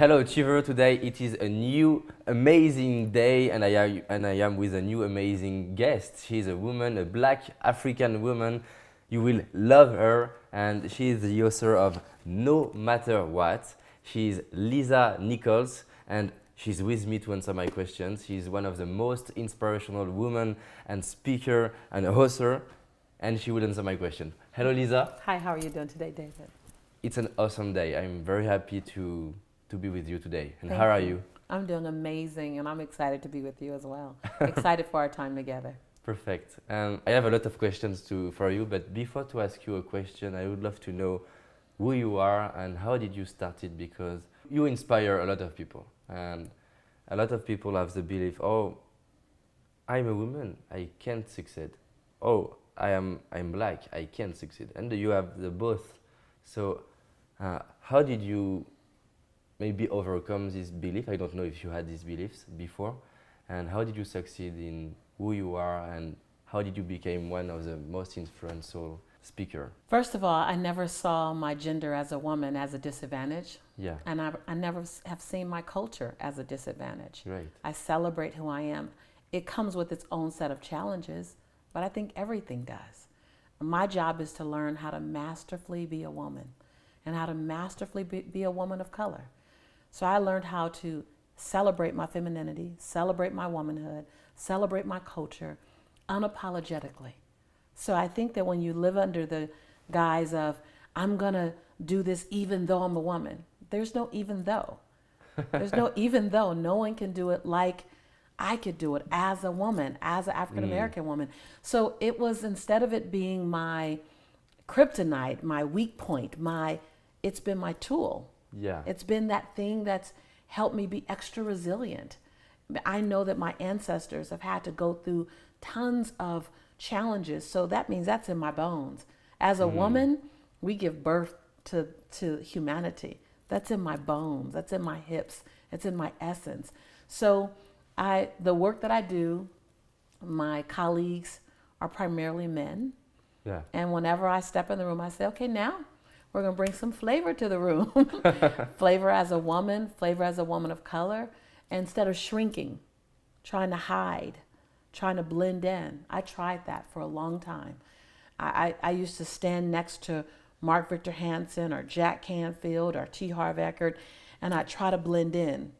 Hello Achiever, today it is a new amazing day and I am with a new amazing guest. She's a woman, a black African woman. You will love her and she is the author of No Matter What. She's Lisa Nichols and she's with me to answer my questions. She's one of the most inspirational women and speaker and author and she will answer my question. Hello Lisa. Hi, how are you doing today, David? It's an awesome day. I'm very happy to be with you today. And Thank how are you? I'm doing amazing, and I'm excited to be with you as well. Excited for our time together. Perfect. I have a lot of questions for you, but before to ask you a question, I would love to know who you are and how did you start it, because you inspire a lot of people. And a lot of people have the belief, oh, I'm a woman, I can't succeed. Oh, I'm black, I can't succeed. And you have the both. So how did you maybe overcome this belief? I don't know if you had these beliefs before. And how did you succeed in who you are and how did you become one of the most influential speaker? First of all, I never saw my gender as a woman as a disadvantage. Yeah. And I never have seen my culture as a disadvantage. Right. I celebrate who I am. It comes with its own set of challenges, but I think everything does. My job is to learn how to masterfully be a woman and how to masterfully be a woman of color. So I learned how to celebrate my femininity, celebrate my womanhood, celebrate my culture unapologetically. So I think that when you live under the guise of, I'm gonna do this even though I'm a woman, there's no even though. There's no even though. No one can do it like I could do it as a woman, as an African American woman. So it was, instead of it being my kryptonite, my weak point, it's been my tool. Yeah. It's been that thing that's helped me be extra resilient. I know that my ancestors have had to go through tons of challenges, so that means that's in my bones. As a woman, we give birth to humanity. That's in my bones, that's in my hips, it's in my essence. So the work that I do, my colleagues are primarily men. Yeah. And whenever I step in the room, I say, okay, now we're going to bring some flavor to the room. Flavor as a woman of color. And instead of shrinking, trying to hide, trying to blend in. I tried that for a long time. I used to stand next to Mark Victor Hansen or Jack Canfield or T. Harv Eker, and I'd try to blend in.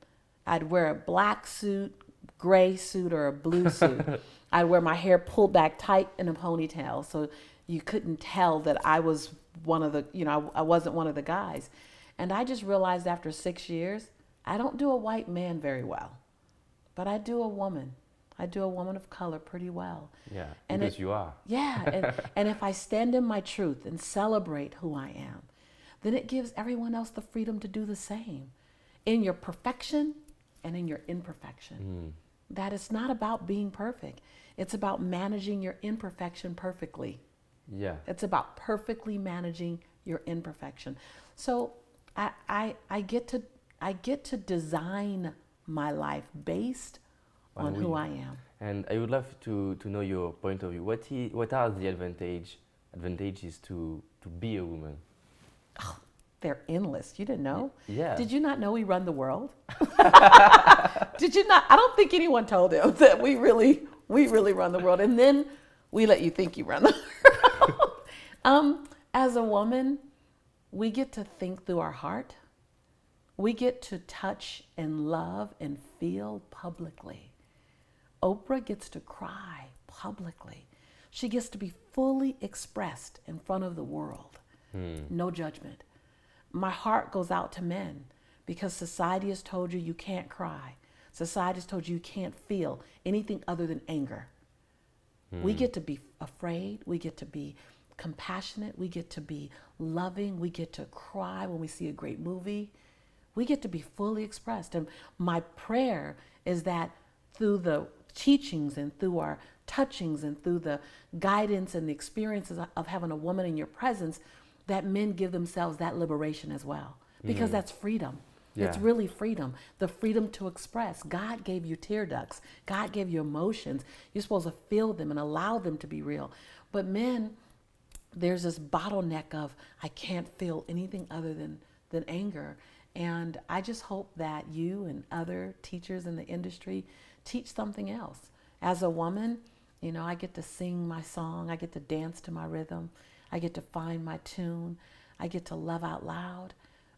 I'd wear a black suit, gray suit, or a blue suit. I'd wear my hair pulled back tight in a ponytail, so you couldn't tell that I was one of the, I wasn't one of the guys. And I just realized after 6 years, I don't do a white man very well, but I do a woman. I do a woman of color pretty well. Yeah, and because you are. Yeah, and if I stand in my truth and celebrate who I am, then it gives everyone else the freedom to do the same. In your perfection and in your imperfection. That it's not about being perfect. It's about managing your imperfection perfectly. Yeah. It's about perfectly managing your imperfection. So I get to design my life based on who I am. And I would love to know your point of view. What are the advantages to be a woman? Oh, they're endless. You didn't know? Yeah. Did you not know we run the world? Did you not? I don't think anyone told him that we really run the world. And then we let you think you run the world. As a woman, we get to think through our heart. We get to touch and love and feel publicly. Oprah gets to cry publicly. She gets to be fully expressed in front of the world. No judgment. My heart goes out to men because society has told you you can't cry. Society has told you you can't feel anything other than anger. We get to be afraid. We get to be compassionate. We get to be loving. We get to cry when we see a great movie. We get to be fully expressed. And my prayer is that through the teachings and through our touchings and through the guidance and the experiences of having a woman in your presence, that men give themselves that liberation as well. Because that's freedom. Yeah. It's really freedom. The freedom to express. God gave you tear ducts. God gave you emotions. You're supposed to feel them and allow them to be real. But men, there's this bottleneck of, I can't feel anything other than anger. And I just hope that you and other teachers in the industry teach something else. As a woman, I get to sing my song, I get to dance to my rhythm, I get to find my tune, I get to love out loud,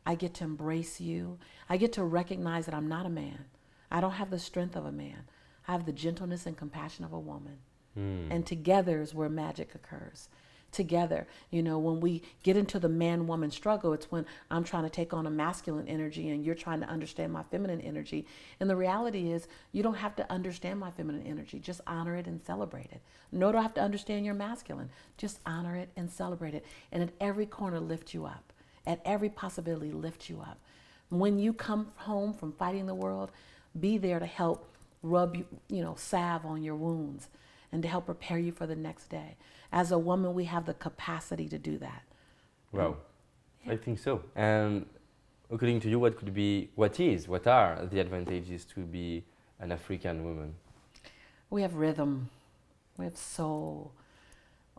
I get to embrace you, I get to recognize that I'm not a man. I don't have the strength of a man. I have the gentleness and compassion of a woman. And together is where magic occurs. Together, when we get into the man-woman struggle, it's when I'm trying to take on a masculine energy and you're trying to understand my feminine energy. And the reality is, you don't have to understand my feminine energy. Just honor it and celebrate it. Nor do I have to understand your masculine. Just honor it and celebrate it. And at every corner, lift you up. At every possibility, lift you up. When you come home from fighting the world, be there to help rub salve on your wounds and to help prepare you for the next day. As a woman, we have the capacity to do that. Wow, I think so. And according to you, what are the advantages to be an African woman? We have rhythm, we have soul.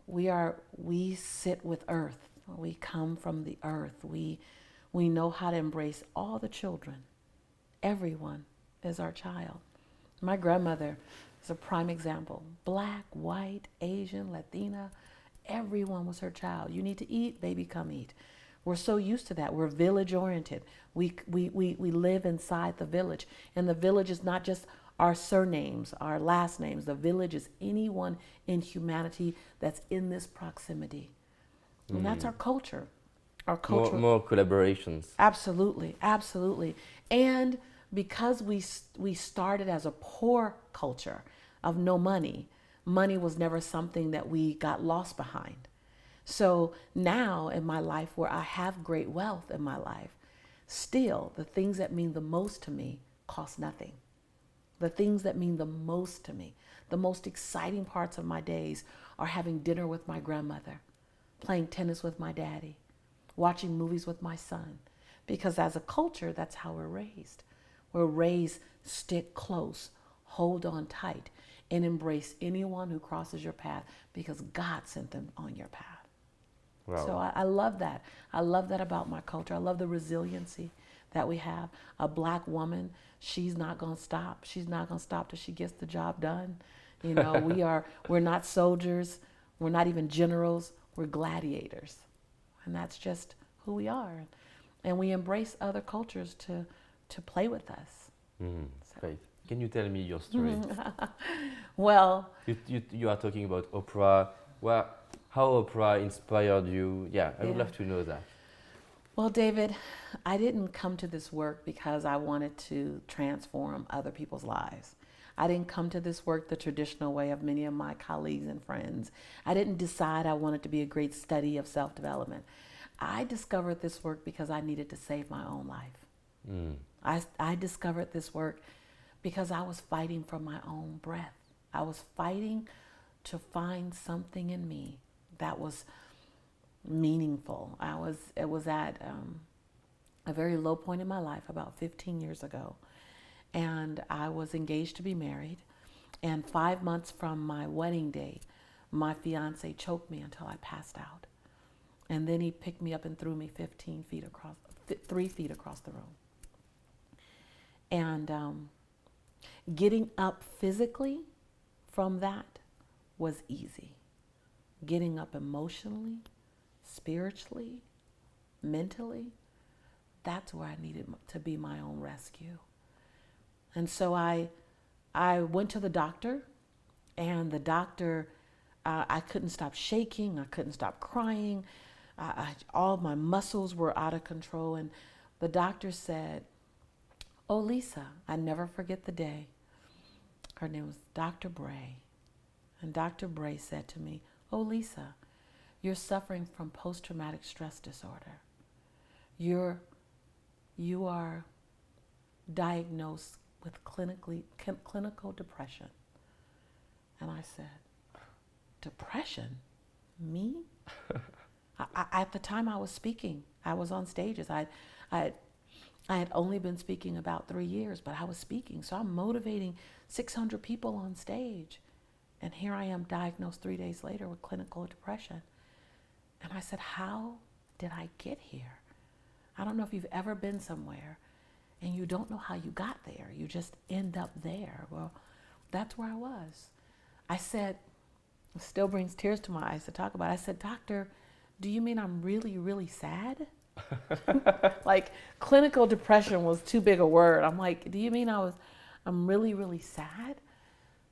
We sit with earth. We come from the earth. We know how to embrace all the children. Everyone is our child. My grandmother is a prime example. Black, white, Asian, Latina, everyone was her child. You need to eat, baby, come eat. We're so used to that. We're village oriented. We live inside the village. And the village is not just our surnames, our last names. The village is anyone in humanity that's in this proximity. And that's our culture. Our culture. More collaborations. Absolutely, absolutely. And because we started as a poor culture of no money, money was never something that we got lost behind. So now in my life, where I have great wealth in my life, still the things that mean the most to me cost nothing. The things that mean the most to me, the most exciting parts of my days are having dinner with my grandmother, playing tennis with my daddy, watching movies with my son. Because as a culture, that's how we're raised. We're raised, stick close, hold on tight, and embrace anyone who crosses your path because God sent them on your path. Wow. So I love that. I love that about my culture. I love the resiliency that we have. A black woman, she's not going to stop. She's not going to stop till she gets the job done. We're not soldiers. We're not even generals. We're gladiators. And that's just who we are. And we embrace other cultures to play with us. Great. Can you tell me your story? Well, you are talking about opera. Well, how opera inspired you? Yeah, I would love to know that. Well, David, I didn't come to this work because I wanted to transform other people's lives. I didn't come to this work the traditional way of many of my colleagues and friends. I didn't decide I wanted to be a great study of self-development. I discovered this work because I needed to save my own life. I discovered this work because I was fighting for my own breath. I was fighting to find something in me that was meaningful. It was at a very low point in my life about 15 years ago. And I was engaged to be married. And 5 months from my wedding date, my fiance choked me until I passed out. And then he picked me up and threw me 3 feet across the room. And getting up physically from that was easy. Getting up emotionally, spiritually, mentally, that's where I needed to be my own rescue. And so I went to the doctor, and the doctor, I couldn't stop shaking, I couldn't stop crying, all my muscles were out of control, and the doctor said, "Oh, Lisa," I never forget the day. Her name was Dr. Bray. And Dr. Bray said to me, "Oh, Lisa, you're suffering from post-traumatic stress disorder. You are diagnosed with clinical depression." And I said, "Depression? Me?" At the time I was speaking, I was on stages. I had only been speaking about 3 years, but I was speaking. So I'm motivating 600 people on stage. And here I am diagnosed 3 days later with clinical depression. And I said, how did I get here? I don't know if you've ever been somewhere and you don't know how you got there. You just end up there. Well, that's where I was. I said, it still brings tears to my eyes to talk about it. I said, doctor, do you mean I'm really, really sad? Like clinical depression was too big a word. I'm like, do you mean I'm really, really sad?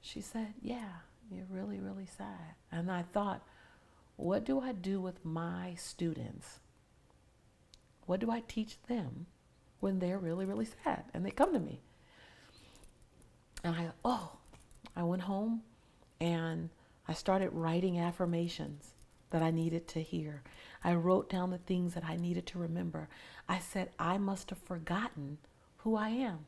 She said, yeah, you're really, really sad. And I thought, what do I do with my students? What do I teach them when they're really, really sad and they come to me? And I went home and I started writing affirmations that I needed to hear. I wrote down the things that I needed to remember. I said, I must have forgotten who I am.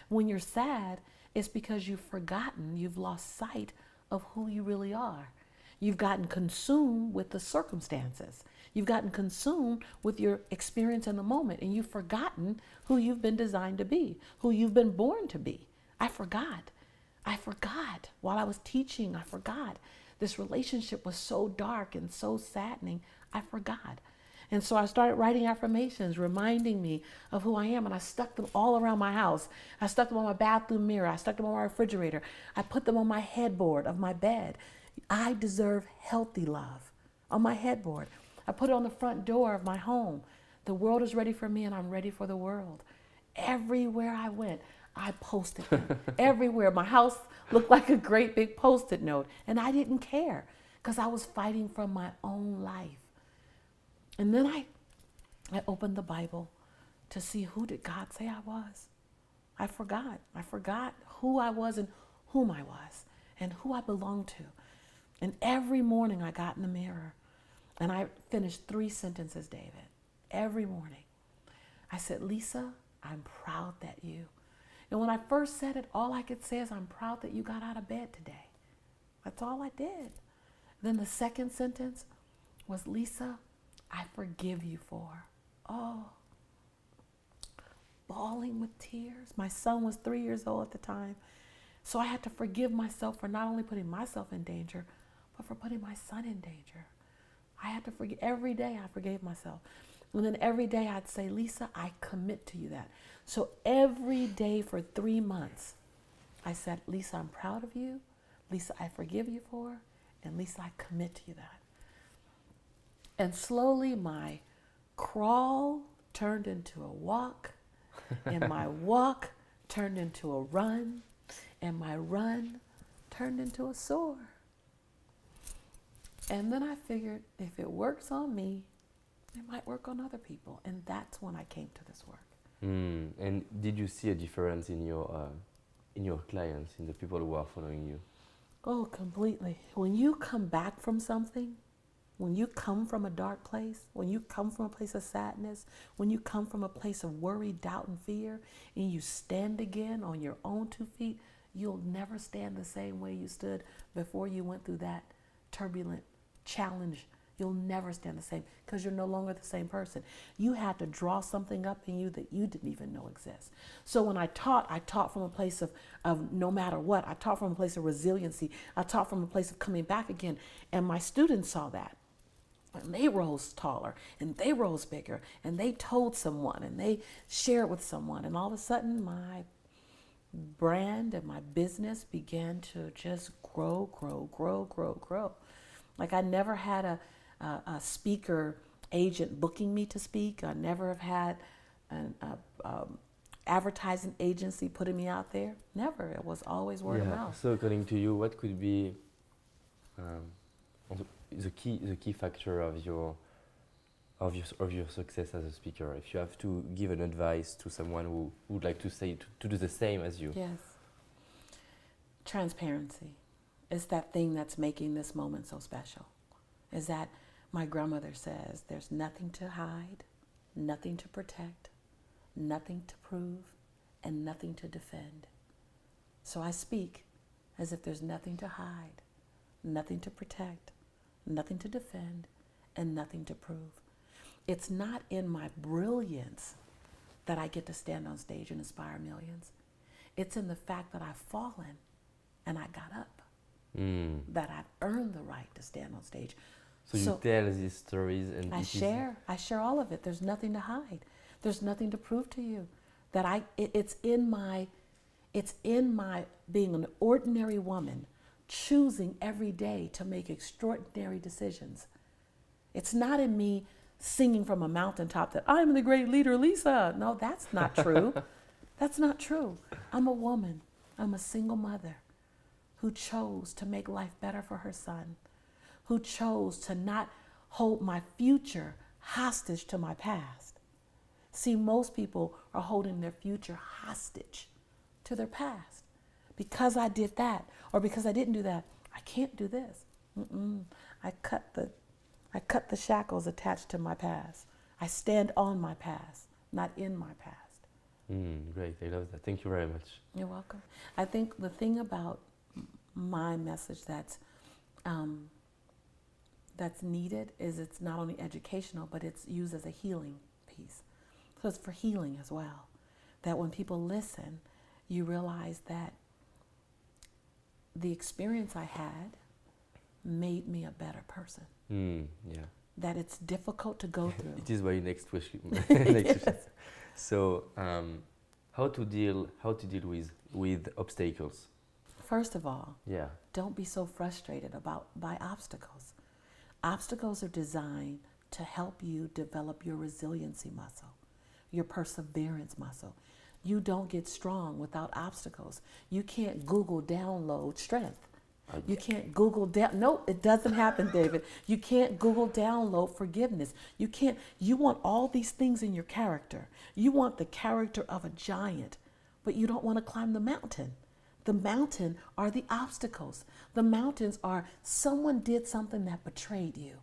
When you're sad, it's because you've forgotten, you've lost sight of who you really are. You've gotten consumed with the circumstances. You've gotten consumed with your experience in the moment, and you've forgotten who you've been designed to be, who you've been born to be. I forgot. While I was teaching, I forgot. This relationship was so dark and so saddening, I forgot. And so I started writing affirmations, reminding me of who I am. And I stuck them all around my house. I stuck them on my bathroom mirror. I stuck them on my refrigerator. I put them on my headboard of my bed. I deserve healthy love. On my headboard. I put it on the front door of my home. The world is ready for me and I'm ready for the world. Everywhere I went, I posted them. Everywhere. My house looked like a great big Post-it note. And I didn't care because I was fighting from my own life. And then I opened the Bible to see, who did God say I was? I forgot. I forgot who I was and whom I was and who I belonged to. And every morning I got in the mirror and I finished 3 sentences, David. Every morning. I said, Lisa, I'm proud that you. And when I first said it, all I could say is, I'm proud that you got out of bed today. That's all I did. Then the second sentence was, Lisa, I forgive you for. Bawling with tears. My son was 3 years old at the time. So I had to forgive myself for not only putting myself in danger, but for putting my son in danger. I had to forgive. Every day I forgave myself. And then every day I'd say, Lisa, I commit to you that. So every day for 3 months, I said, Lisa, I'm proud of you. Lisa, I forgive you for. And Lisa, I commit to you that. And slowly my crawl turned into a walk, and my walk turned into a run, and my run turned into a soar. And then I figured, if it works on me, it might work on other people. And that's when I came to this work. And did you see a difference in your clients, in the people who are following you? Oh, completely. When you come back from something, when you come from a dark place, when you come from a place of sadness, when you come from a place of worry, doubt, and fear, and you stand again on your own 2 feet, you'll never stand the same way you stood before you went through that turbulent challenge. You'll never stand the same because you're no longer the same person. You had to draw something up in you that you didn't even know exists. So when I taught from a place of no matter what. I taught from a place of resiliency. I taught from a place of coming back again. And my students saw that. And they rose taller and they rose bigger and they told someone and they shared with someone. And all of a sudden my brand and my business began to just grow. Like I never had a speaker agent booking me to speak. I never have had an advertising agency putting me out there. Never. It was always word of mouth. So according to you, what could be the key factor of your success as a speaker? If you have to give an advice to someone who would like to do the same as you. Yes. Transparency is that thing that's making this moment so special. Is that my grandmother says, there's nothing to hide, nothing to protect, nothing to prove, and nothing to defend. So I speak as if there's nothing to hide, nothing to protect, nothing to defend, and nothing to prove. It's not in my brilliance that I get to stand on stage and inspire millions. It's in the fact that I've fallen and I got up, that I've earned the right to stand on stage. So you tell these stories and I share all of it. There's nothing to hide. There's nothing to prove to you. That it's in my being an ordinary woman, choosing every day to make extraordinary decisions. It's not in me singing from a mountaintop that I'm the great leader, Lisa. No, that's not true. That's not true. I'm a woman. I'm a single mother who chose to make life better for her son, who chose to not hold my future hostage to my past. See, most people are holding their future hostage to their past. Because I did that, or because I didn't do that, I can't do this. I cut the shackles attached to my past. I stand on my past, not in my past. Great, I love that. Thank you very much. You're welcome. I think the thing about my message that's needed is it's not only educational, but it's used as a healing piece. So it's for healing as well. That when people listen, you realize that the experience I had made me a better person. Yeah. That it's difficult to go through. It is my next question. Yes. So, how to deal with obstacles? First of all, Yeah. don't be so frustrated by obstacles. Obstacles are designed to help you develop your resiliency muscle, your perseverance muscle. You don't get strong without obstacles. You can't Google download strength. You can't Google no, it doesn't happen, David. You can't Google download forgiveness. You want all these things in your character. You want the character of a giant, but you don't want to climb the mountain. The mountain are the obstacles. The mountains are someone did something that betrayed you,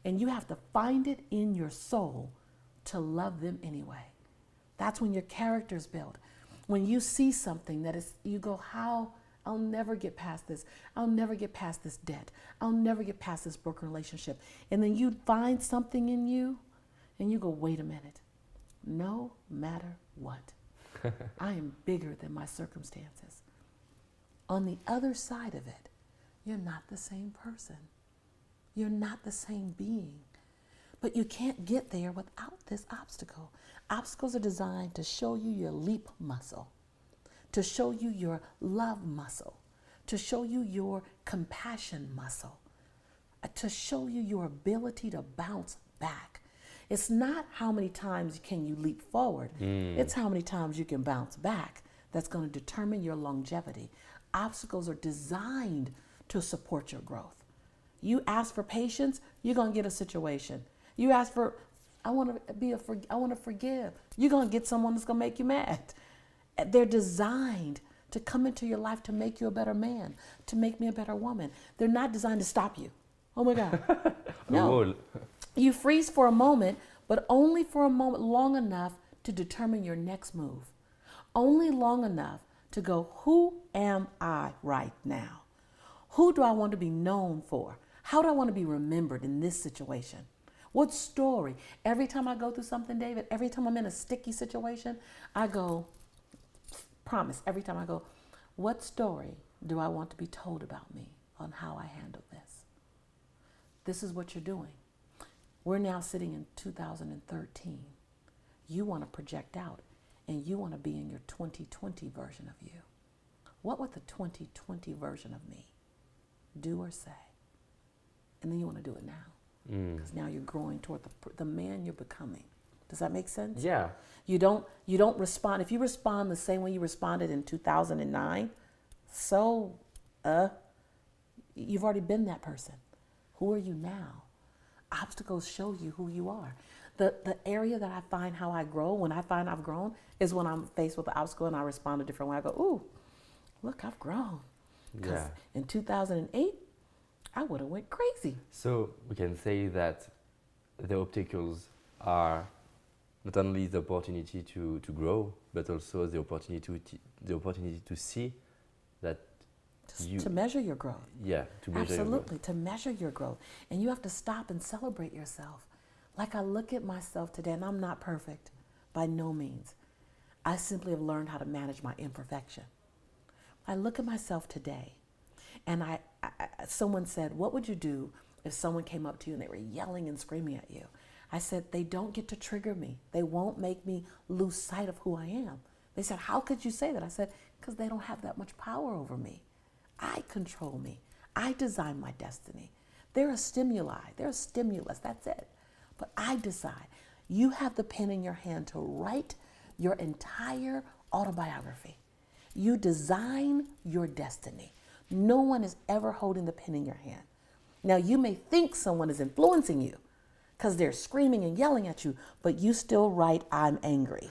and you have to find it in your soul to love them anyway. That's when your character is built. When you see something that is, you go, how? I'll never get past this. I'll never get past this debt. I'll never get past this broken relationship. And then you find something in you and you go, wait a minute. No matter what, I am bigger than my circumstances. On the other side of it, you're not the same person. You're not the same being. But you can't get there without this obstacle. Obstacles are designed to show you your leap muscle, to show you your love muscle, to show you your compassion muscle, to show you your ability to bounce back. It's not how many times can you leap forward. It's how many times you can bounce back that's going to determine your longevity. Obstacles are designed to support your growth. You ask for patience, you're going to get a situation. You ask for, I want to forgive. You're going to get someone that's going to make you mad. They're designed to come into your life to make you a better man, to make me a better woman. They're not designed to stop you. Oh my God. No. You freeze for a moment, but only for a moment, long enough to determine your next move. Only long enough to go, who am I right now? Who do I want to be known for? How do I want to be remembered in this situation? What story? Every time I go through something, David, every time I'm in a sticky situation, I go, promise, every time I go, what story do I want to be told about me on how I handle this? This is what you're doing. We're now sitting in 2013. You want to project out, and you want to be in your 2020 version of you. What would the 2020 version of me do or say? And then you want to do it now. Because now you're growing toward the man you're becoming. Does that make sense? Yeah. You don't respond. If you respond the same way you responded in 2009, you've already been that person. Who are you now? Obstacles show you who you are. The area that I find how I grow, when I find I've grown, is when I'm faced with the obstacle and I respond a different way. I go, ooh, look, I've grown. Because in 2008, I would have went crazy. So we can say that the obstacles are not only the opportunity to grow, but also the opportunity to see that to measure your growth. Yeah, to measure Absolutely, your growth. to measure your growth. And you have to stop and celebrate yourself. Like I look at myself today, and I'm not perfect by no means. I simply have learned how to manage my imperfection. I look at myself today, and someone said, what would you do if someone came up to you and they were yelling and screaming at you? I said, they don't get to trigger me. They won't make me lose sight of who I am. They said, how could you say that? I said, because they don't have that much power over me. I control me. I design my destiny. They're a stimuli. They're a stimulus. That's it. But I decide. You have the pen in your hand to write your entire autobiography. You design your destiny. No one is ever holding the pen in your hand. Now, you may think someone is influencing you because they're screaming and yelling at you, but you still write, I'm angry.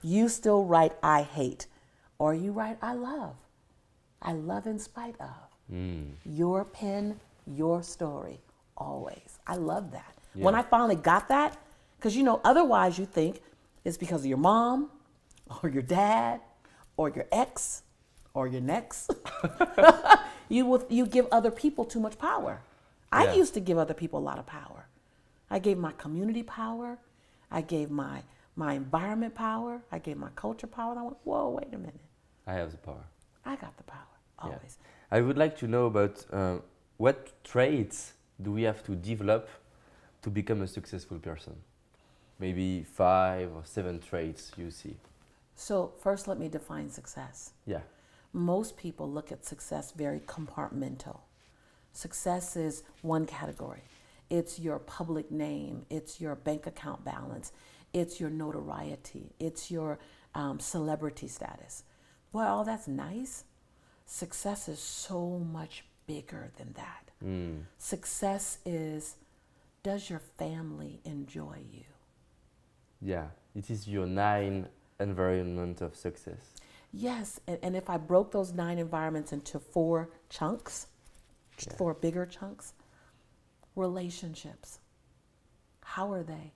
You still write, I hate. Or you write, I love. I love in spite of. Your pen, your story, always. I love that. Yeah. When I finally got that, because otherwise you think it's because of your mom or your dad or your ex or your next. You give other people too much power. I used to give other people a lot of power. I gave my community power. I gave my environment power. I gave my culture power. And I went, whoa, wait a minute. I have the power. I got the power, always. Yeah. I would like to know about what traits do we have to develop to become a successful person? Maybe 5 or 7 traits you see. So first, let me define success. Yeah. Most people look at success very compartmental. Success is one category. It's your public name. It's your bank account balance. It's your notoriety. It's your celebrity status. Boy, all that's nice. Success is so much bigger than that. Success is, does your family enjoy you? Yeah, it is your 9 environment of success. Yes, and if I broke those 9 environments into 4 chunks, 4 bigger chunks, relationships, how are they?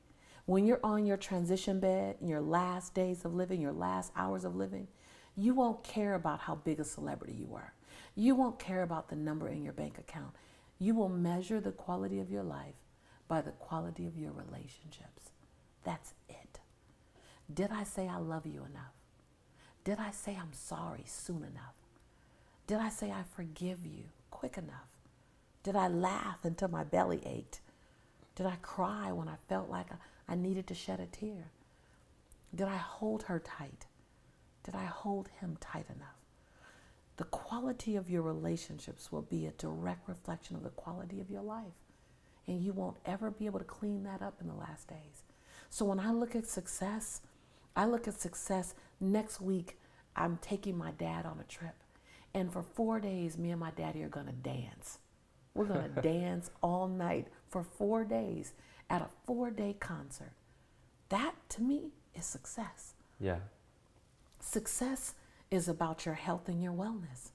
When you're on your transition bed, in your last days of living, your last hours of living, you won't care about how big a celebrity you are. You won't care about the number in your bank account. You will measure the quality of your life by the quality of your relationships. That's it. Did I say I love you enough? Did I say I'm sorry soon enough? Did I say I forgive you quick enough? Did I laugh until my belly ached? Did I cry when I felt like I needed to shed a tear? Did I hold her tight? Did I hold him tight enough? The quality of your relationships will be a direct reflection of the quality of your life. And you won't ever be able to clean that up in the last days. So when I look at success, next week, I'm taking my dad on a trip. And for 4 days, me and my daddy are going to dance. We're going to dance all night for 4 days at a 4-day concert. That, to me, is success. Yeah. Success is about your health and your wellness.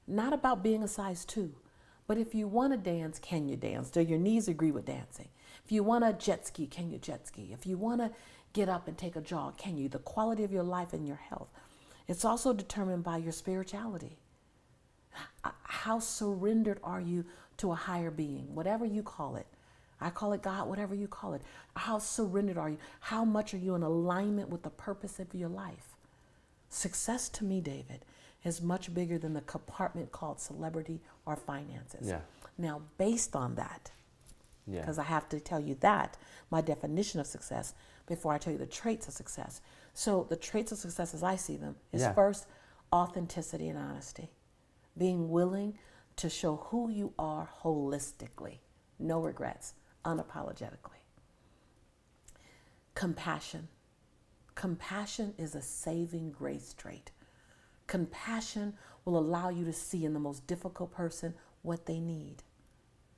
Not about being a size 2. But if you want to dance, can you dance? Do your knees agree with dancing? If you want to jet ski, can you jet ski? If you want to get up and take a jog, can you? The quality of your life and your health. It's also determined by your spirituality. How surrendered are you to a higher being, whatever you call it? I call it God, whatever you call it. How surrendered are you? How much are you in alignment with the purpose of your life? Success to me, David, is much bigger than the compartment called celebrity or finances. Yeah. Now, based on that, because I have to tell you that, my definition of success, before I tell you the traits of success. So the traits of success as I see them is first, authenticity and honesty. Being willing to show who you are holistically, no regrets, unapologetically. Compassion. Compassion is a saving grace trait. Compassion will allow you to see in the most difficult person what they need.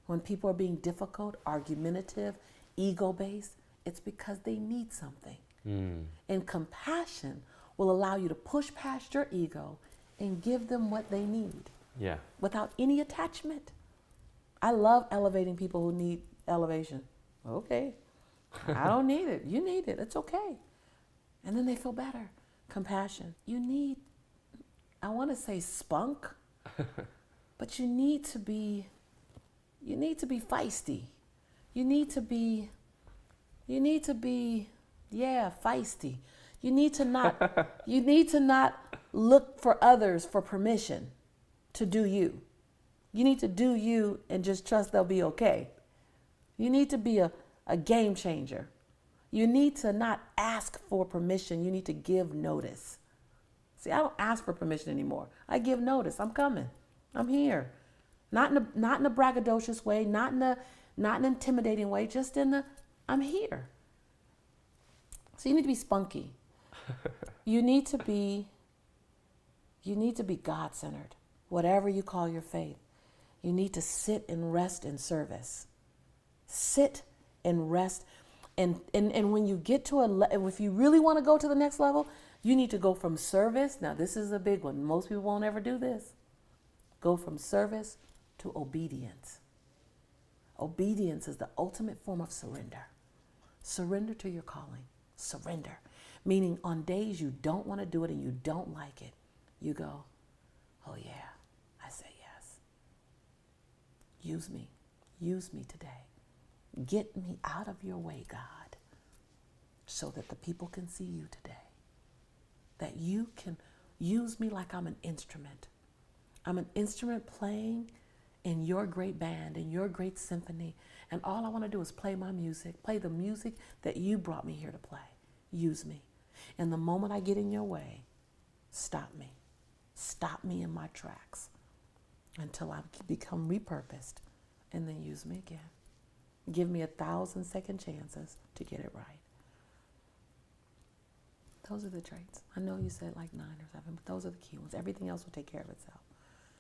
When people are being difficult, argumentative, ego-based, it's because they need something. And compassion will allow you to push past your ego and give them what they need without any attachment. I love elevating people who need elevation. Okay, I don't need it. You need it. It's okay. And then they feel better. Compassion. You need, I want to say spunk, but you need to be feisty. You need to be, feisty. You need to not look for others for permission to do you. You need to do you and just trust they'll be okay. You need to be a a game changer. You need to not ask for permission. You need to give notice. See, I don't ask for permission anymore. I give notice. I'm coming. I'm here. Not in a braggadocious way, not in an intimidating way, just in the I'm here. So you need to be spunky. You need to be God-centered. Whatever you call your faith. You need to sit and rest in service. Sit and rest. And when you get to if you really want to go to the next level, you need to go from service. Now, this is a big one. Most people won't ever do this. Go from service to obedience. Obedience is the ultimate form of surrender. Surrender to your calling. Surrender. Meaning on days you don't want to do it and you don't like it, you go, oh yeah, I say yes. Use me. Use me today. Get me out of your way, God, so that the people can see you today. That you can use me like I'm an instrument. I'm an instrument playing in your great band, in your great symphony. And all I want to do is play my music, play the music that you brought me here to play. Use me. And the moment I get in your way, stop me. Stop me in my tracks until I become repurposed, and then use me again. Give me 1,000 second chances to get it right. Those are the traits. I know you said like 9 or 7, but those are the key ones. Everything else will take care of itself.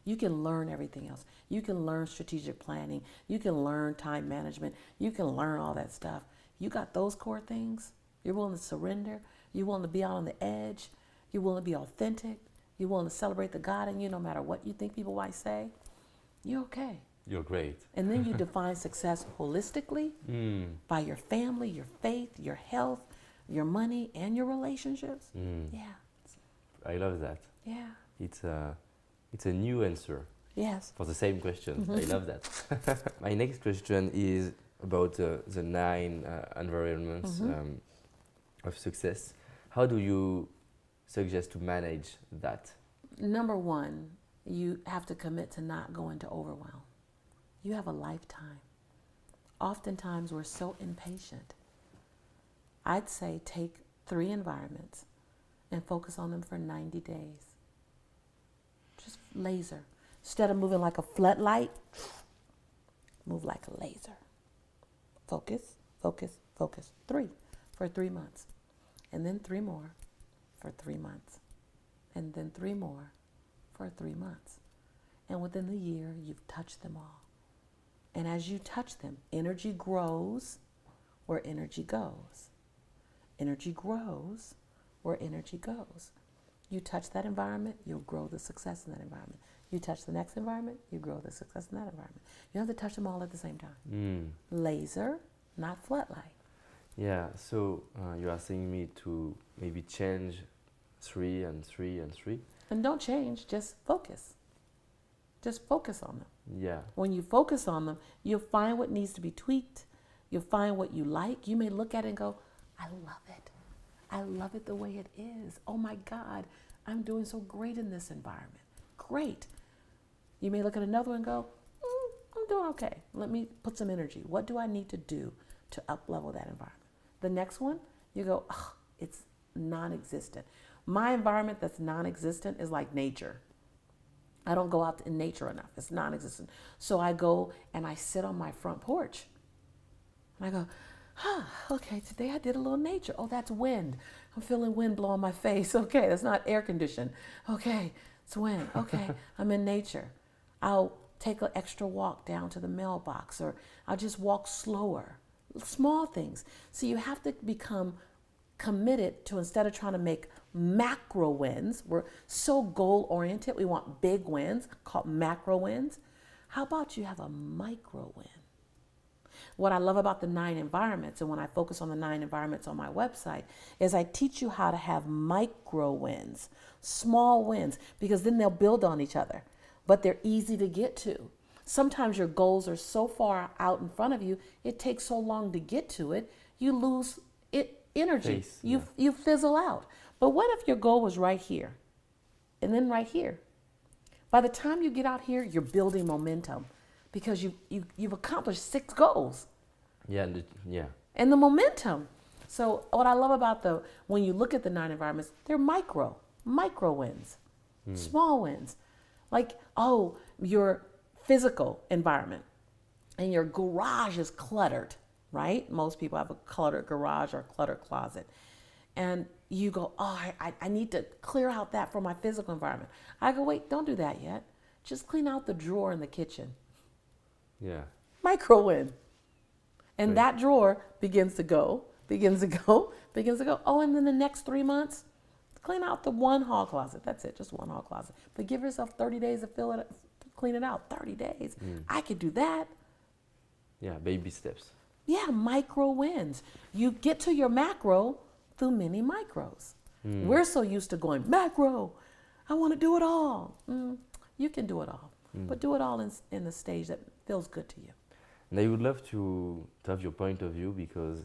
You can learn everything else. You can learn strategic planning. You can learn time management. You can learn all that stuff. You got those core things. You're willing to surrender. You're willing to be out on the edge. You're willing to be authentic. You're willing to celebrate the God in you no matter what you think people might say. You're okay. You're great. And then you define success holistically by your family, your faith, your health, your money, and your relationships. Yeah. I love that. Yeah. It's a new answer. Yes. For the same question. I love that. My next question is about the 9 environments of success. How do you suggest to manage that? Number 1, you have to commit to not go into overwhelm. You have a lifetime. Oftentimes we're so impatient. I'd say take 3 environments and focus on them for 90 days. Just laser. Instead of moving like a floodlight, move like a laser. Focus, focus, focus. 3 for 3 months. And then 3 more for 3 months. And then 3 more for 3 months. And within the year, you've touched them all. And as you touch them, energy grows where energy goes. Energy grows where energy goes. You touch that environment, you'll grow the success in that environment. You touch the next environment, you grow the success in that environment. You don't have to touch them all at the same time. Laser, not floodlight. Yeah, so you are saying me to maybe change 3 and 3 and 3. And don't change, just focus. Just focus on them. Yeah. When you focus on them, you'll find what needs to be tweaked. You'll find what you like. You may look at it and go, I love it. I love it the way it is. Oh my God, I'm doing so great in this environment. Great. You may look at another one and go, I'm doing okay. Let me put some energy. What do I need to do to up-level that environment? The next one, you go, oh, it's non-existent. My environment that's non-existent is like nature. I don't go out in nature enough. It's non-existent. So I go and I sit on my front porch. And I go, okay, today I did a little nature. Oh, that's wind. I'm feeling wind blow on my face. Okay, that's not air conditioned. Okay, it's wind. Okay, I'm in nature. I'll take an extra walk down to the mailbox, or I'll just walk slower. Small things. So you have to become committed to, instead of trying to make macro wins, we're so goal oriented, we want big wins called macro wins. How about you have a micro win? What I love about the 9 environments, and when I focus on the 9 environments on my website, is I teach you how to have micro wins, small wins, because then they'll build on each other, but they're easy to get to. Sometimes your goals are so far out in front of you, it takes so long to get to it, you lose energy. You fizzle out. But what if your goal was right here and then right here? By the time you get out here, you're building momentum because you've accomplished 6 goals. Yeah, yeah. And the momentum. So what I love about when you look at the 9 environments, they're micro wins, small wins. Like, oh, your physical environment and your garage is cluttered, right? Most people have a cluttered garage or a cluttered closet. And you go, oh, I need to clear out that for my physical environment. I go, wait, don't do that yet. Just clean out the drawer in the kitchen. Yeah. Micro win. And Right. that drawer begins to go. Oh, and then the next 3 months, clean out the one hall closet. That's it, just one hall closet. But give yourself 30 days to clean it out. 30 days. I could do that. Yeah, baby steps. Yeah, micro wins. You get to your macro through many micros. We're so used to going macro. I want to do it all. You can do it all, but do it all in the stage that feels good to you. And I would love to have your point of view because,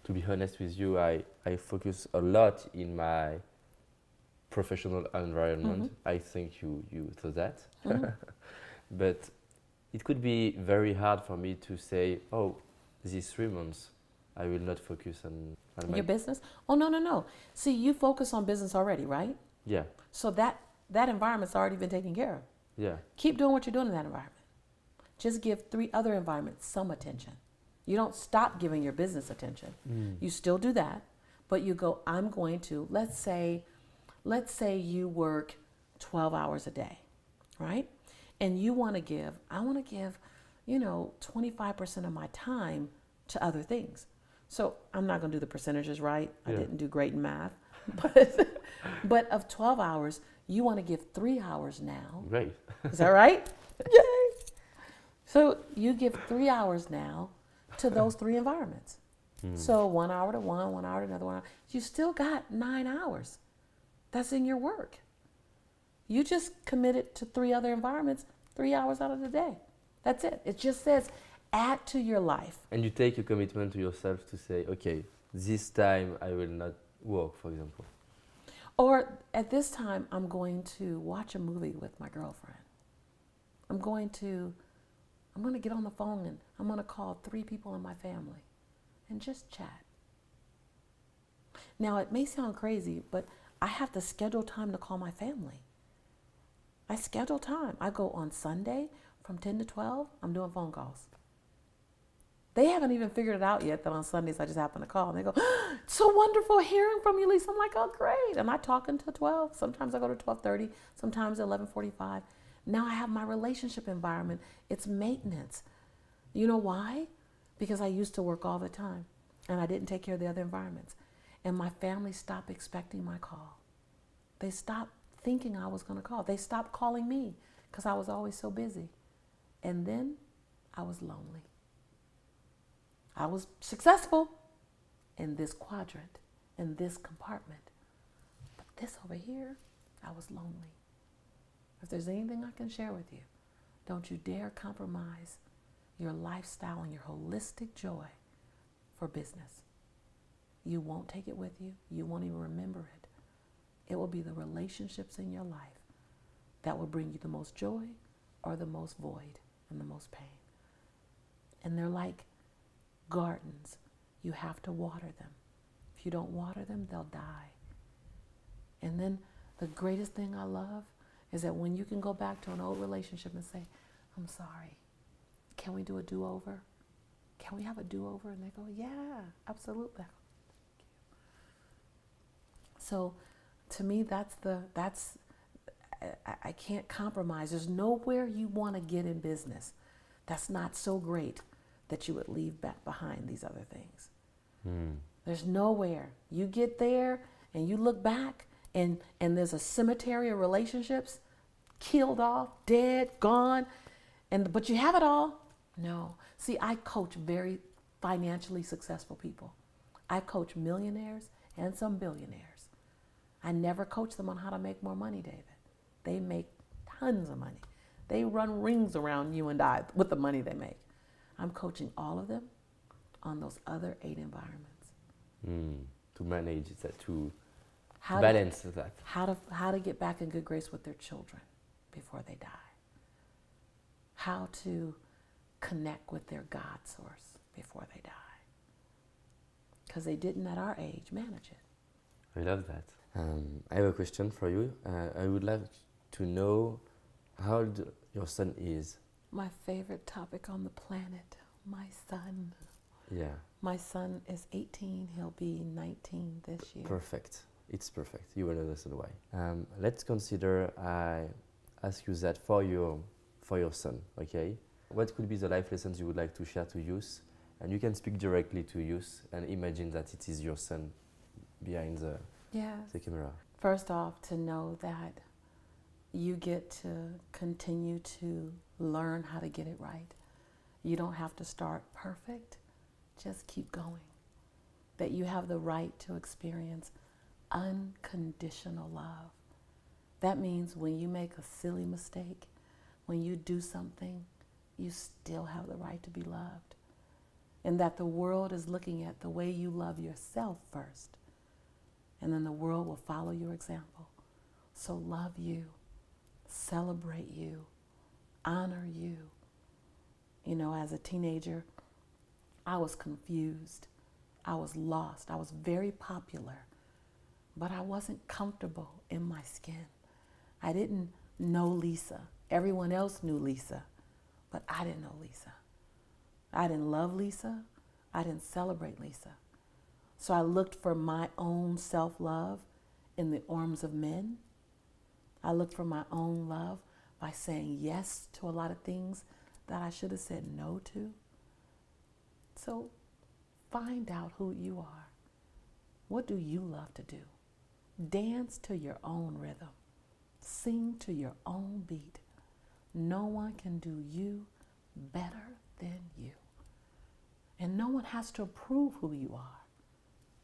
to be honest with you, I focus a lot in my professional environment. I think you thought that. But it could be very hard for me to say, oh, these 3 months, I will not focus on my... Your business? Oh, no. See, you focus on business already, right? Yeah, So that environment's already been taken care of. yeah, Keep doing what you're doing in that environment. Just give 3 other environments some attention. You don't stop giving your business attention. You still do that, but you go, I'm going to, let's say you work 12 hours a day, right? And I want to give, 25% of my time to other things. So I'm not going to do the percentages right. I didn't do great in math. But of 12 hours, you want to give 3 hours now. great. Is that right? Yay! So you give 3 hours now to those 3 environments. So 1 hour to one, 1 hour to another 1 hour. You still got 9 hours. That's in your work. You just committed to 3 other environments 3 hours out of the day. That's it. It just says add to your life. And you take a commitment to yourself to say, okay, this time I will not work, for example. Or at this time, I'm going to watch a movie with my girlfriend. I'm going to get on the phone and I'm going to call 3 people in my family and just chat. Now, it may sound crazy, but I have to schedule time to call my family. I schedule time. I go on Sunday from 10 to 12, I'm doing phone calls. They haven't even figured it out yet that on Sundays I just happen to call. And they go, it's so wonderful hearing from you, Lisa. I'm like, oh, great. Am I talking to 12? Sometimes I go to 12:30, sometimes 11:45. Now I have my relationship environment. It's maintenance. You know why? Because I used to work all the time and I didn't take care of the other environments. And my family stopped expecting my call. They stopped thinking I was going to call. They stopped calling me because I was always so busy. And then I was lonely. I was successful in this quadrant, in this compartment. But this over here, I was lonely. If there's anything I can share with you, don't you dare compromise your lifestyle and your holistic joy for business. You won't take it with you. You won't even remember it. It will be the relationships in your life that will bring you the most joy or the most void and the most pain. And they're like gardens. You have to water them. If you don't water them, they'll die. And then the greatest thing I love is that when you can go back to an old relationship and say, I'm sorry, can we do a do-over? Can we have a do-over? And they go, yeah, absolutely. So to me, I can't compromise. There's nowhere you want to get in business that's not so great that you would leave back behind these other things. There's nowhere. You get there and you look back and there's a cemetery of relationships, killed off, dead, gone, but you have it all. No. See, I coach very financially successful people. I coach millionaires and some billionaires. I never coach them on how to make more money, David. They make tons of money. They run rings around you and I with the money they make. I'm coaching all of them on those other 8 environments. To manage that, to balance that. How to get back in good grace with their children before they die. How to connect with their God source before they die. Because they didn't at our age manage it. I love that. I have a question for you. I would like to know how old your son is. My favorite topic on the planet, my son. Yeah. My son is 18, he'll be 19 this year. Perfect. It's perfect. You will understand why. Let's consider I ask you that for your son, okay? What could be the life lessons you would like to share to youth? And you can speak directly to youth and imagine that it is your son behind the camera. First off, to know that you get to continue to learn how to get it right. You don't have to start perfect, just keep going. That you have the right to experience unconditional love. That means when you make a silly mistake, when you do something, you still have the right to be loved. And that the world is looking at the way you love yourself first. And then the world will follow your example. So love you, celebrate you, honor you. You know, as a teenager, I was confused. I was lost. I was very popular, but I wasn't comfortable in my skin. I didn't know Lisa. Everyone else knew Lisa, but I didn't know Lisa. I didn't love Lisa. I didn't celebrate Lisa. So I looked for my own self-love in the arms of men. I looked for my own love by saying yes to a lot of things that I should have said no to. So find out who you are. What do you love to do? Dance to your own rhythm. Sing to your own beat. No one can do you better than you. And no one has to approve who you are.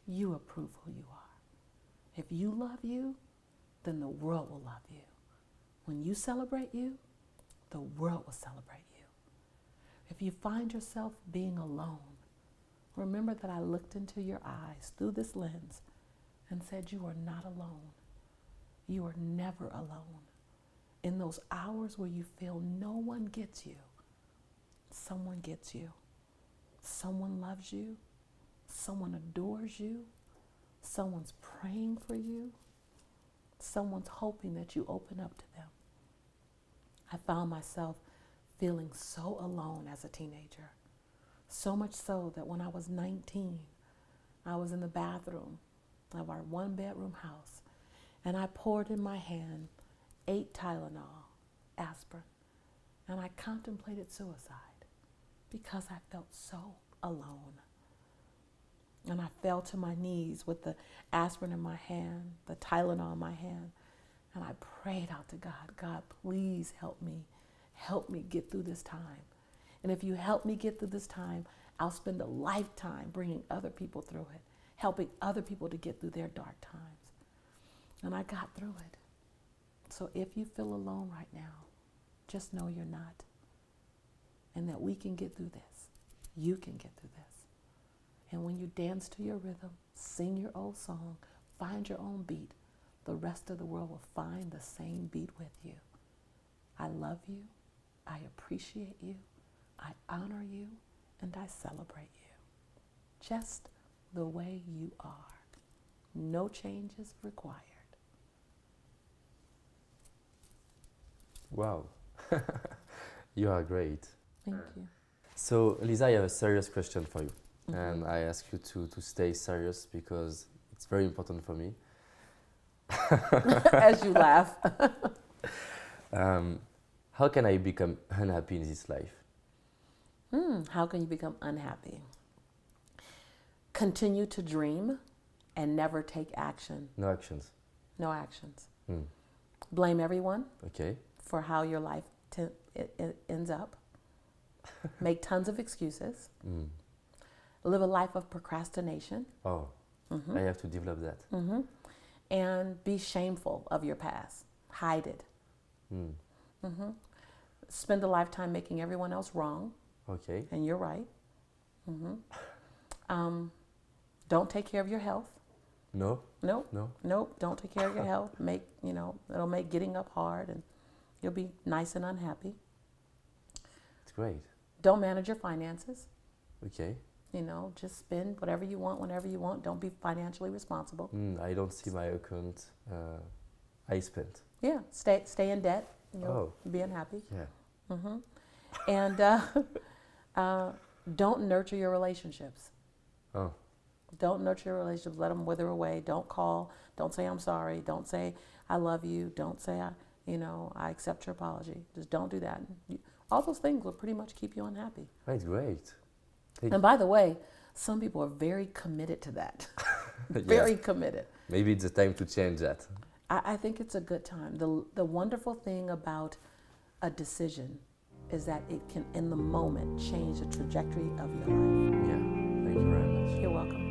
You approve who you are. If you love you, then the world will love you. When you celebrate you, the world will celebrate you. If you find yourself being alone, remember that I looked into your eyes through this lens and said you are not alone. You are never alone. In those hours where you feel no one gets you, someone gets you. Someone loves you. Someone adores you. Someone's praying for you. Someone's hoping that you open up to them. I found myself feeling so alone as a teenager. So much so that when I was 19, I was in the bathroom of our one-bedroom house, and I poured in my hand 8 Tylenol, aspirin, and I contemplated suicide because I felt so alone. And I fell to my knees with the aspirin in my hand, the Tylenol in my hand, and I prayed out to God, God, please help me get through this time. And if you help me get through this time, I'll spend a lifetime bringing other people through it, helping other people to get through their dark times. And I got through it. So if you feel alone right now, just know you're not. And that we can get through this. You can get through this. And when you dance to your rhythm, sing your old song, find your own beat, the rest of the world will find the same beat with you. I love you. I appreciate you. I honor you. And I celebrate you. Just the way you are. No changes required. Wow. You are great. Thank you. So, Lisa, I have a serious question for you. And I ask you to stay serious because it's very important for me. As you laugh. How can I become unhappy in this life? How can you become unhappy? Continue to dream and never take action. No actions. No actions. Blame everyone Okay. for how your life it ends up. Make tons of excuses. Live a life of procrastination. Oh, I have to develop that. And be shameful of your past. Hide it. Spend a lifetime making everyone else wrong. Okay. And you're right. Don't take care of your health. No? Nope. No? Nope. Don't take care of your health. It'll make getting up hard and you'll be nice and unhappy. It's great. Don't manage your finances. Okay. You know, just spend whatever you want whenever you want. Don't be financially responsible. I don't see my account. I spent. Yeah, stay in debt. You'll be unhappy. Yeah. And don't nurture your relationships. Oh. Don't nurture your relationships. Let them wither away. Don't call. Don't say I'm sorry. Don't say I love you. Don't say I accept your apology. Just don't do that. All those things will pretty much keep you unhappy. That's great. And by the way, some people are very committed to that. Very committed. Maybe it's the time to change that. I think it's a good time. The wonderful thing about a decision is that it can, in the moment, change the trajectory of your life. Yeah. Thank you very much. You're welcome.